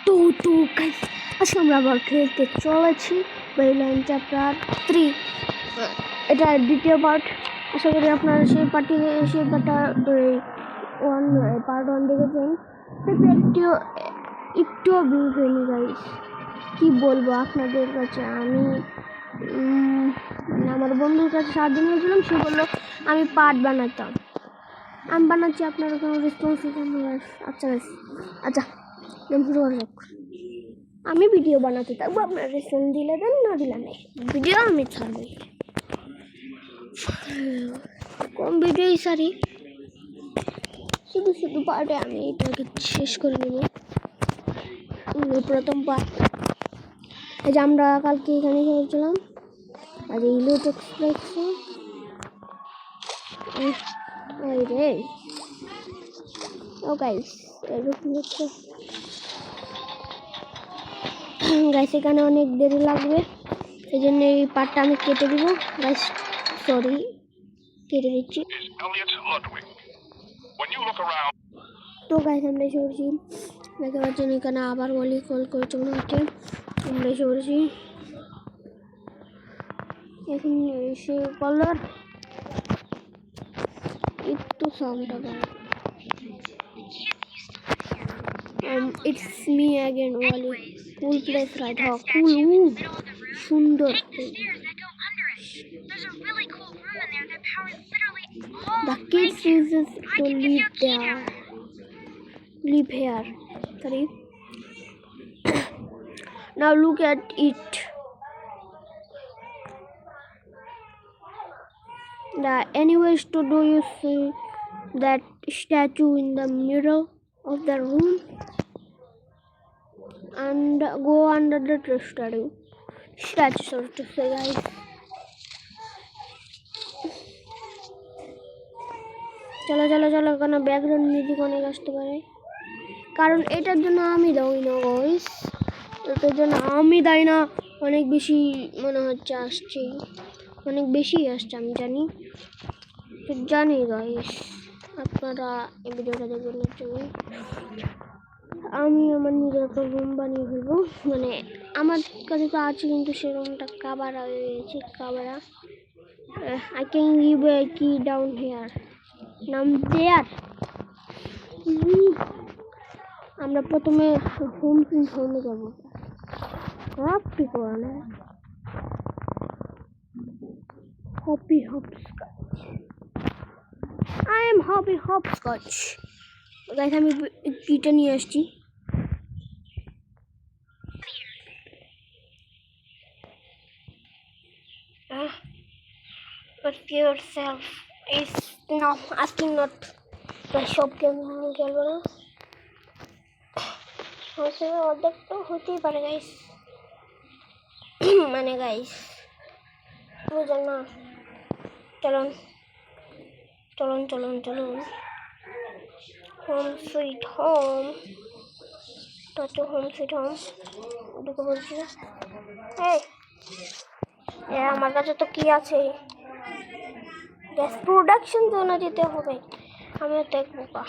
তো গাইস আজকে আমরা আবার খেলতে চলেছি বেইলাইন চ্যাপ্টার 3। এটা দ্বিতীয় পার্ট। আশা করি আপনারা সেই পার্টটা পার্ট 1 দেখেছেন। একটু বিউট হয়নি গাইস, কি বলবো আপনাদের কাছে। আমি আমার বন্ধুর কাছে 7 দিন হয়েছিলাম, সে বললো আমি পার্ট বানাতাম। আমি বানাচ্ছি, আপনারা কোনো রেসপন্স দিচ্ছেন না। আচ্ছা গেম শুরু করা যাক। আমি ভিডিও বানাতে থাকবো, আপনারা রেসপন্স দিলে দেন, না দিলে নেই, ভিডিও আমি ছাড়বই। কম ভিডিওই সারি, শুধু পার্টে আমি এটাকে শেষ করে নেব। প্রথম পার্ট এই যে আমরা কালকে এখানে খেলছিলাম, আর এই লোট এক্সপ্রেস রে। ও গাইস গাইস এখানে অনেক দেরি লাগবে, এই জন্য এই পার্টটা আমি কেটে দিব গাইস। সরি, কেটে দিচ্ছি। তো গাইস আমরা এসে পড়ছি, দেখতে পাচ্ছেন এখানে আবার গলি কল করে চলে হচ্ছে। আমরা এসে পড়ছি, এখন এসে কলার একটু সাউন্ডটা বাড়াই। It's me again, Wally. Cool place, right? Oh, cool. সুন্দর। The kids chooses to live there. Live here. Sorry. Now look at it. Anyways, to do you see that statue in the middle of the room? And go under the statue, so to say guys. চলো কেন background music অনেক আসতে পারে, কারণ এটার জন্য আমি দাই না গাইস, এটার জন্য আমি দাই না। অনেক বেশি মনে হচ্ছে আসছে, অনেক বেশি আসছে, আমি জানি গাইস। আপনারা এই ভিডিওটা দেখবেন না জন্য আমি আমার নিজের একটা রুম বানিয়ে ফেলবো। মানে আমার কাছে তো আছে, কিন্তু সে রুমটা কাবারা হয়ে গেছে। কাবারা I can leave a key down here. Now there. আমরা প্রথমে হোমে যাবো। হপি করে হপি হপস্কচ। I am Hoppy Hopscotch. Guys আমি কিটা নিয়ে আসছি। But yourself is now asking not the shop game খেলবো না। অর্ধেক তো হতেই পারে গাইস, মানে গাইস বুঝলেন না। চলুন হোম সুইট হোম। তো হোম সুইট হোম ওটাকে বলছি। আমার কাছে তো কি আছে, গ্যাস প্রোডাকশন জোনে যেতে হবে। আমিও তো এক বোকা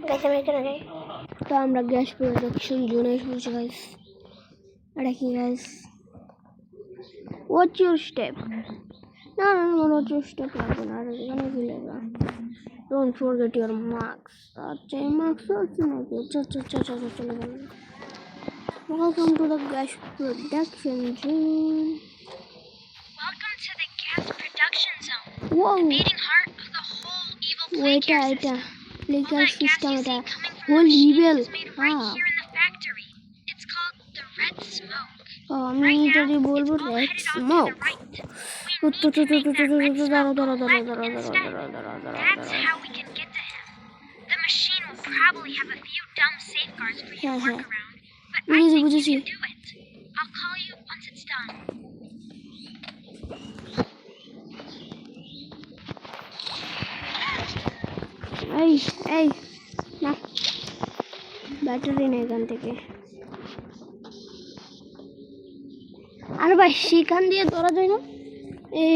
গাইস, আমি এখানে যাই। তো আমরা গ্যাস প্রোডাকশন জোনে এসে পড়ছি গাইস। এটা কি guys? What's your step? No, what's your step? লাগবে না, আর এখানে কি লেখা? Don't forget your marks. আচ্ছা এই মার্কস আছে নাকি? চলো Welcome to the gas production zone. Welcome to the gas production zone. Whoa. The beating heart of the whole evil plague gas system. Plague All that gas system you এটা see coming from whole the machines evil. is made right here in the factory. It's called the red smoke. আমি Right now, যদি বলবো it's all red headed off to smoke. the right. We need to make that red smoke go left instead. That's how we can get to him. The machine will probably have a few dumb safeguards for you to work around, but I think you can do it. I'll call you once it's done. এই না, battery নেই এখান থেকে। আরে ভাই সেখান দিয়ে ধরা যায় না। এই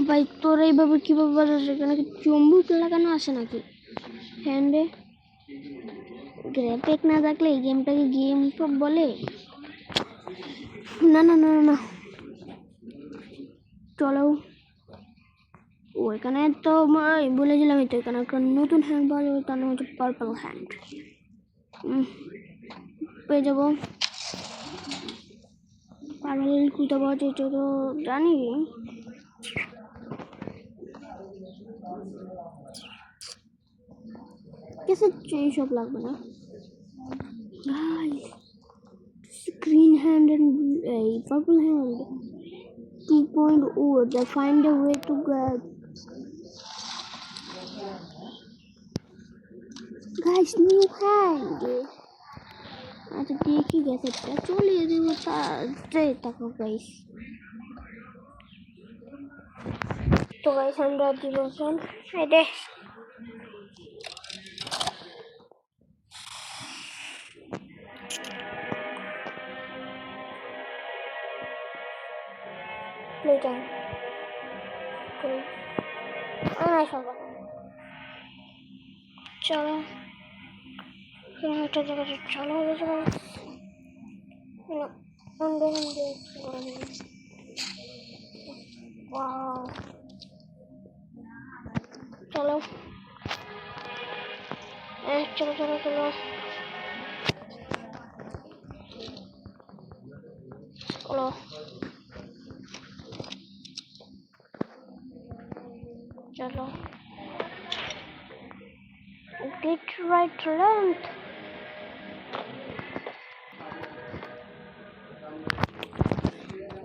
ভাই তোর এইভাবে কীভাবে বাজাস? এখানে কি চুম্বক লাগানো আছে নাকি হ্যান্ডে? গ্রাফিক না থাকলে এই গেমটাকে গেম বলে? না না না না না, চলো। ও এখানে তো বলেছিলাম, তো এখানে একটা নতুন হ্যান্ড পাওয়া যাবে, তার নাম হচ্ছে পার্পল হ্যান্ড। পেয়ে যাবো। পার্পল কুইটা পাওয়া যায় তো জানি। কিছু এইসব লাগবে না। Green hand and a purple hand 2.0. They find a way to get. Guys, new hand. আচ্ছা দেখি গেছে, চলিয়ে দেবো তাকে গাইস। তো গাইস আমরা দিবসন এদে প্লে টাইম করি। চলো একটা জায়গায় চলো চলো চলো চলো চলো চলো চলো get right length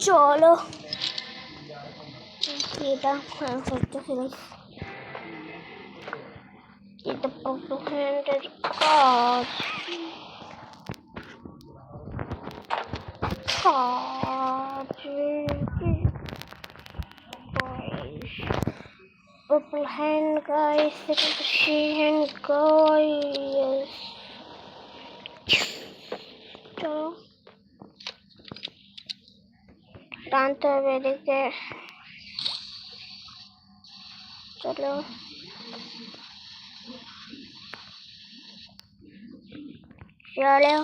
চলো এটা করতে ফেলে এটা purple handed card purple hand guys, it is a she hand guys. চলো টানতে হবে এদিকে, চলো চলো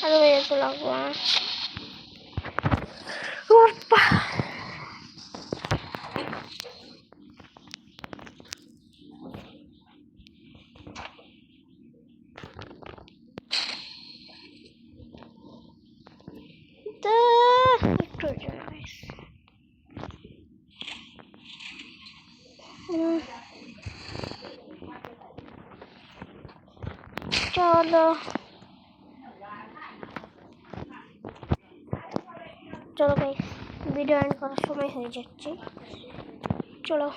আরো বেরোতে লাগবো। চলো চলো গাইস, ভিডিও এন্ড করার সময় হয়ে যাচ্ছে। চলো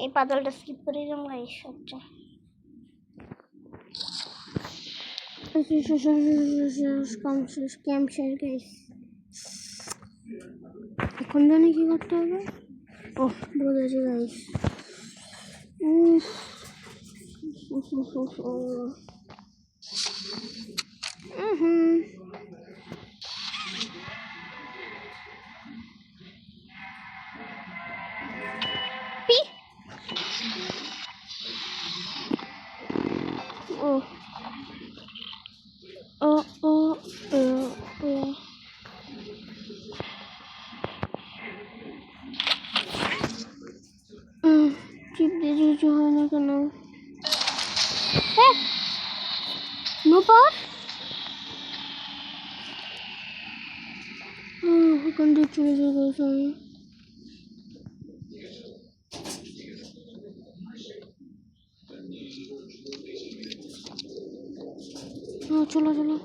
এই পাজলটা স্কিপ করে দিলাম গাইস। আচ্ছা স্ক্যাম শেয়ার গাইস, এখন জানি কি করতে হবে। ও বুঝেছি গাইস। চিপ দিয়ে কিছু হয় না কেন? নো পাওয়ার, ওখান দিয়ে চলে যাবো আমি। চলো চলো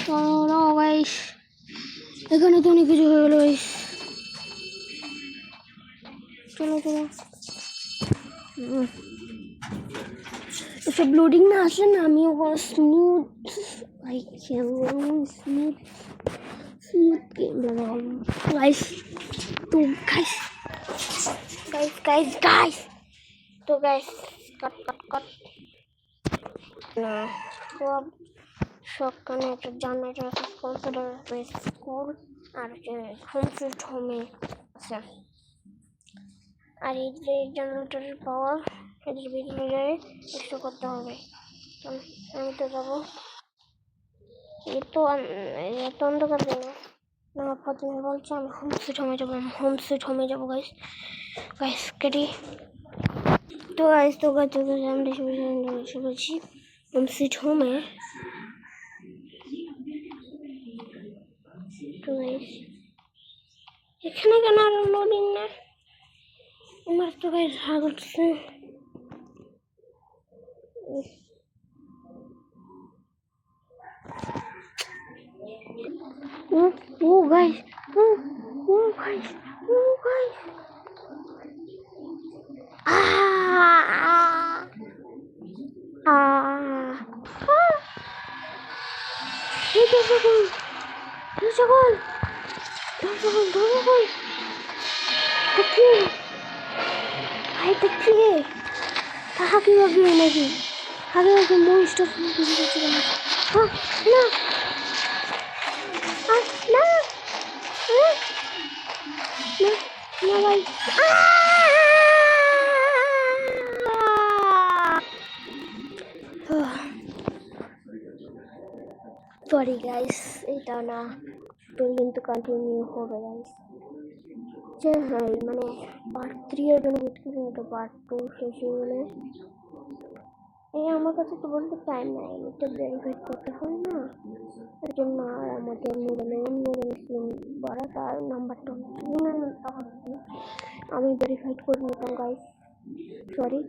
চলো গাইস, এখানে তো অনেক কিছু হয়ে গেল গাইস। চলো চলো এসব লোডিং না আসলে না আমি স্মুথ ভাই কেমন স্মুথ স্মুথ গেম গাইস। তো গাইস গাইস গাইস গাইস তো গাইস কাট কাট কাট না সব সকালে একটা জানাটা কম্পিউটার বেস স্কুল আর হোম সুইট হোমে আছে। আর এই যে জেনারেটরের পাওয়ার এদের ভিতরে কিছু করতে হবে। আমি তো যাবো, এই তো এত অন্ধকার কেন না? প্রথমে বলছে আমি হোম সুইট হোমে যাবো, হোম সুইট হোমে যাবো গাইস। গাইস কেটে তো গাইস তো গাইস আমরা এসে বলছি হোম সুইট হোমে। তো গাইস এখানে কেন আর লোডিং না? আমার তো গাইস রাগ হচ্ছে। Oh guys, oh guys, oh guys. Ah, ah, ah. Hey, Doragon, Doragon, Doragon, Doragon. Taki, hi Taki. Taki lagi lagi. Hari lagi monster film. Ah, no. Ah, no. No, no, ভাই sorry guys, এটা না কিন্তু continue হবে guys. যে হ্যাঁ মানে part 3 এর জন্য ওয়েট করুন, এটা পার্ট 2 শেষ হয়ে গেলে এই আমার কাছে তো বলতে টাইম নাই, এটা ভেরিফাই করতে হয় না, এর জন্য আর আমাকে অন্য সিম বড় তার নাম্বারটা আমি ভেরিফাইড করে নিতাম গাইস। সরি,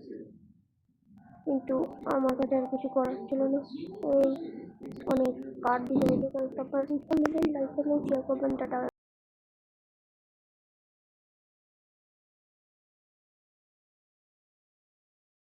কিন্তু আমার কাছে আর কিছু করার ছিল না। অনেক কার্ড দিতে হয়েছে। তারপর লাইক করবেন, শেয়ার করবেন, টাটা।